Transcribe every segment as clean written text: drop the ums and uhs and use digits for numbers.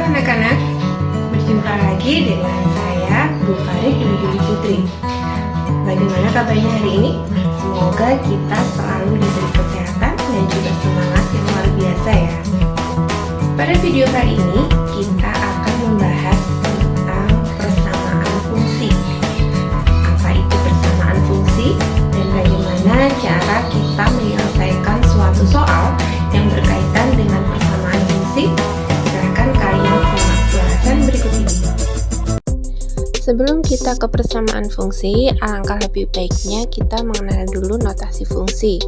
anak-anak, berjumpa lagi dengan saya Bu Farid Dwi Putri. Bagaimana kabarnya hari ini? Semoga kita selalu diberi kesehatan dan juga semangat yang luar biasa ya. Pada video kali ini kita akan membahas tentang persamaan fungsi. Apa itu persamaan fungsi dan bagaimana cara kita menyelesaikan suatu soal yang berkaitan dengan persamaan fungsi? Silahkan kalian simak ulasan berikut ini. Sebelum kita ke persamaan fungsi, alangkah lebih baiknya kita mengenal dulu notasi fungsi.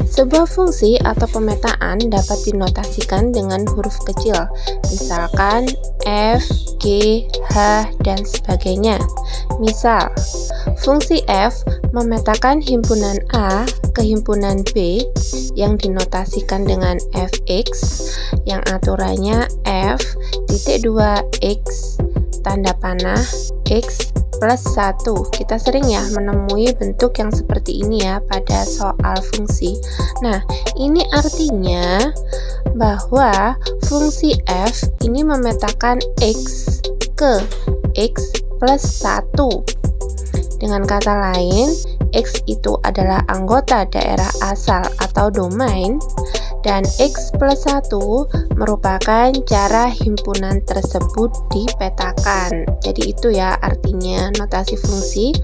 Sebuah fungsi atau pemetaan dapat dinotasikan dengan huruf kecil, misalkan F, G, H, dan sebagainya. Misal, fungsi F memetakan himpunan A ke himpunan B yang dinotasikan dengan fx, yang aturannya F titik 2x tanda panah X plus 1. Kita sering ya menemui bentuk yang seperti ini ya pada soal fungsi. Nah, ini artinya bahwa fungsi F ini memetakan X ke X plus 1. Dengan kata lain, X itu adalah anggota daerah asal atau domain, dan X plus 1 merupakan cara himpunan tersebut dipetakan. Jadi itu ya artinya notasi fungsi.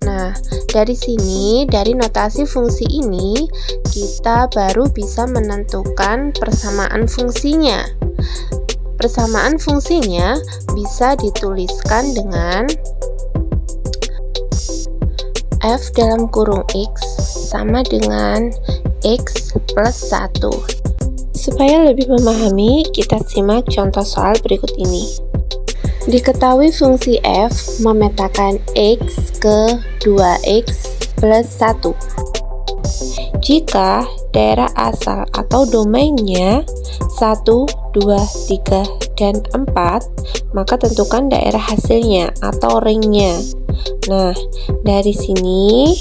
Nah, dari sini, dari notasi fungsi ini, kita baru bisa menentukan persamaan fungsinya. Persamaan fungsinya bisa dituliskan dengan F dalam kurung X sama dengan X plus 1. Supaya lebih memahami, kita simak contoh soal berikut ini. Diketahui fungsi F memetakan X ke 2X plus 1. Jika daerah asal atau domainnya 1, 2, 3, dan 4, maka tentukan daerah hasilnya atau ringnya. Nah, dari sini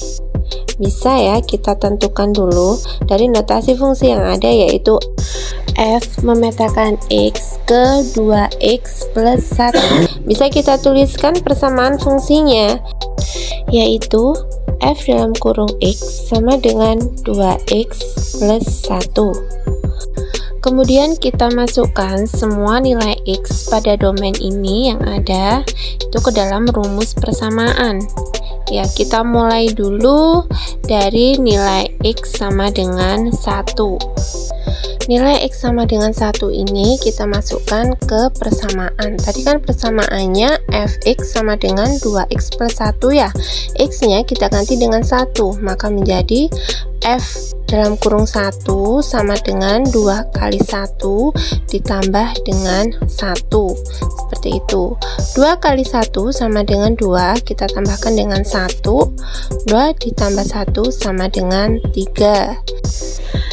bisa ya kita tentukan dulu dari notasi fungsi yang ada, yaitu F memetakan X ke 2X plus 1. Bisa kita tuliskan persamaan fungsinya, yaitu F dalam kurung X sama dengan 2X plus 1. Kemudian kita masukkan semua nilai X pada domain ini yang ada itu ke dalam rumus persamaan. Ya, kita mulai dulu dari nilai X sama dengan 1. Nilai X sama dengan 1 ini kita masukkan ke persamaan. Tadi kan persamaannya Fx sama dengan 2x plus 1 ya. X-nya kita ganti dengan 1, maka menjadi F dalam kurung 1 sama dengan 2 kali 1 ditambah dengan 1. Seperti itu. 2 kali 1 sama dengan 2, kita tambahkan dengan 1. 2 ditambah 1 sama dengan 3.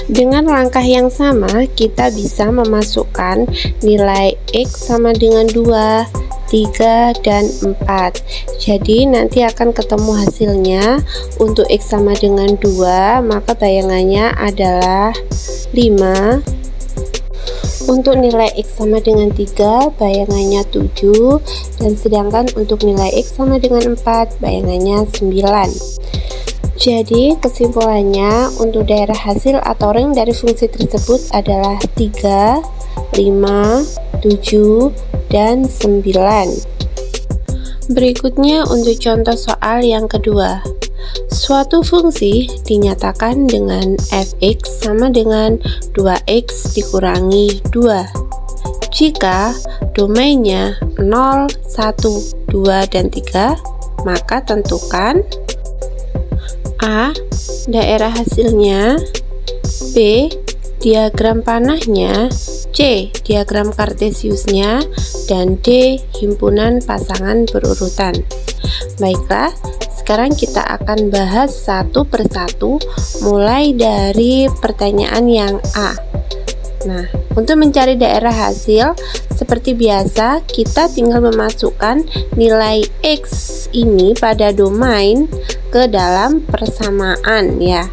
Dengan langkah yang sama, kita bisa memasukkan nilai X sama dengan 2, 3, dan 4. Jadi nanti akan ketemu hasilnya. Untuk X sama dengan 2, maka bayangannya adalah 5. Untuk nilai X sama dengan 3, bayangannya 7. Dan sedangkan untuk nilai X sama dengan 4, bayangannya 9. Jadi kesimpulannya, untuk daerah hasil atau ring dari fungsi tersebut adalah 3, 5, 7, dan 9. Berikutnya untuk contoh soal yang kedua. Suatu fungsi dinyatakan dengan fx sama dengan 2x dikurangi 2. Jika domainnya 0, 1, 2, dan 3, maka tentukan A. Daerah hasilnya, B. Diagram panahnya, C. Diagram kartesiusnya, dan D. Himpunan pasangan berurutan. Baiklah, sekarang kita akan bahas satu persatu mulai dari pertanyaan yang A. Nah, untuk mencari daerah hasil, seperti biasa, kita tinggal memasukkan nilai X ini pada domain ke dalam persamaan ya.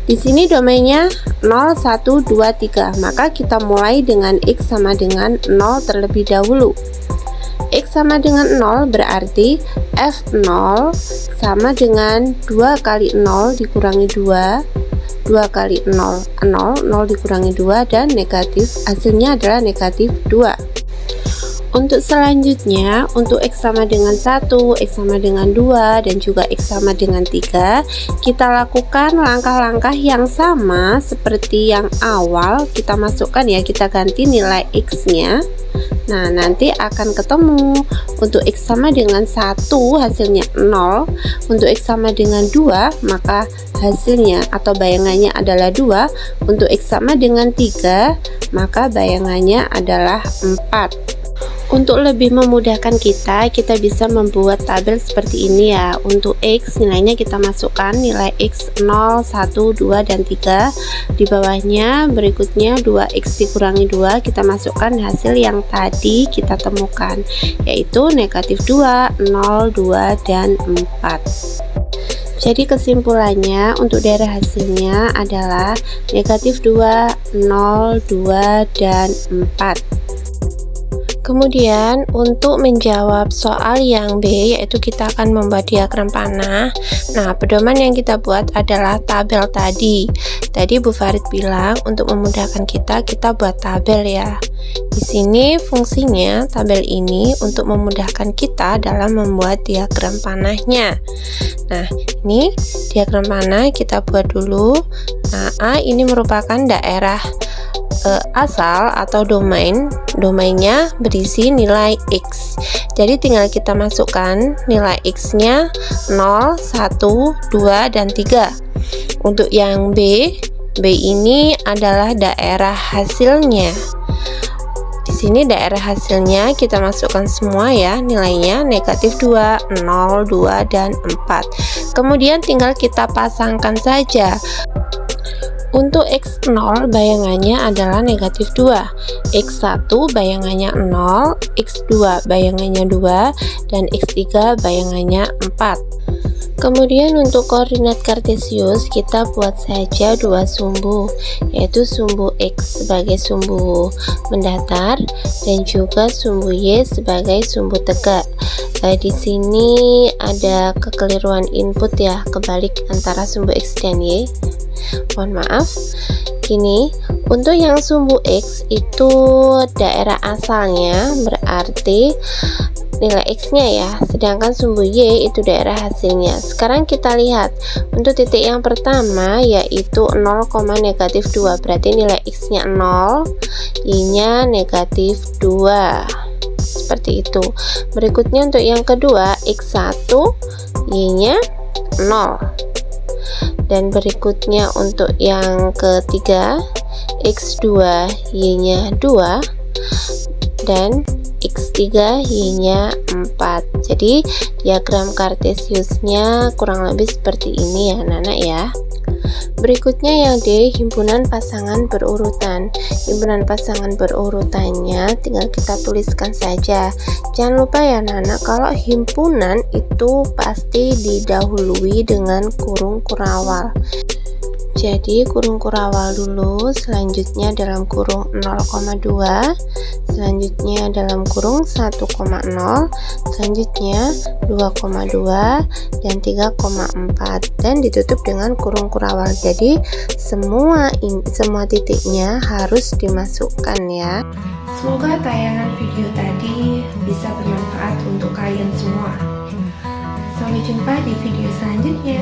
Di sini domainnya 0, 1, 2, 3. Maka kita mulai dengan X sama dengan 0 terlebih dahulu. X sama dengan 0 berarti F0 sama dengan 2 kali 0 dikurangi 2. 2 kali 0, 0 dikurangi 2, dan hasilnya adalah negatif 2. Untuk selanjutnya, untuk X sama dengan 1, X sama dengan 2, dan juga X sama dengan 3, kita lakukan langkah-langkah yang sama seperti yang awal. Kita masukkan ya, kita ganti nilai X nya. Nah, nanti akan ketemu untuk X sama dengan 1 hasilnya 0, untuk X sama dengan 2 maka hasilnya atau bayangannya adalah 2, untuk X sama dengan 3 maka bayangannya adalah 4. Untuk lebih memudahkan kita bisa membuat tabel seperti ini ya. Untuk X nilainya kita masukkan nilai X 0, 1, 2, dan 3. Di bawahnya berikutnya 2X dikurangi 2, kita masukkan hasil yang tadi kita temukan, yaitu negatif 2, 0, 2, dan 4. Jadi kesimpulannya untuk daerah hasilnya adalah negatif 2, 0, 2, dan 4. Kemudian untuk menjawab soal yang B, yaitu kita akan membuat diagram panah. Nah, pedoman yang kita buat adalah tabel tadi. Tadi Bu Farid bilang untuk memudahkan kita buat tabel ya. Di sini fungsinya tabel ini untuk memudahkan kita dalam membuat diagram panahnya. Nah, ini diagram panah kita buat dulu. Nah, A ini merupakan daerah asal atau domainnya berisi nilai X. Jadi tinggal kita masukkan nilai X nya 0, 1, 2, dan 3. Untuk yang B ini adalah daerah hasilnya. Di sini daerah hasilnya kita masukkan semua ya, nilainya negatif 2, 0, 2, dan 4. Kemudian tinggal kita pasangkan saja. Untuk X0 bayangannya adalah negatif 2, X1 bayangannya 0, X2 bayangannya 2, dan X3 bayangannya 4. Kemudian untuk koordinat kartesius kita buat saja dua sumbu, yaitu sumbu X sebagai sumbu mendatar dan juga sumbu Y sebagai sumbu tegak. Di sini ada kekeliruan input ya, kebalik antara sumbu X dan Y. Mohon maaf. Gini, untuk yang sumbu X itu daerah asalnya berarti nilai X nya ya, sedangkan sumbu Y itu daerah hasilnya. Sekarang kita lihat untuk titik yang pertama yaitu 0, negatif 2, berarti nilai X nya 0, Y nya negatif 2, seperti itu. Berikutnya untuk yang kedua X1, Y nya 0, dan berikutnya untuk yang ketiga X2, Y nya 2, dan X3, Y nya 4. Jadi diagram kartesiusnya kurang lebih seperti ini ya anak-anak ya. Berikutnya yang D, himpunan pasangan berurutan. Himpunan pasangan berurutannya tinggal kita tuliskan saja. Jangan lupa ya anak-anak, kalau himpunan itu pasti didahului dengan kurung kurawal. Jadi kurung kurawal dulu, selanjutnya dalam kurung 0,2, selanjutnya dalam kurung 1,0, selanjutnya 2,2, dan 3,4, dan ditutup dengan kurung kurawal. Jadi semua titiknya harus dimasukkan ya. Semoga tayangan video tadi bisa bermanfaat untuk kalian semua. Sampai jumpa di video selanjutnya.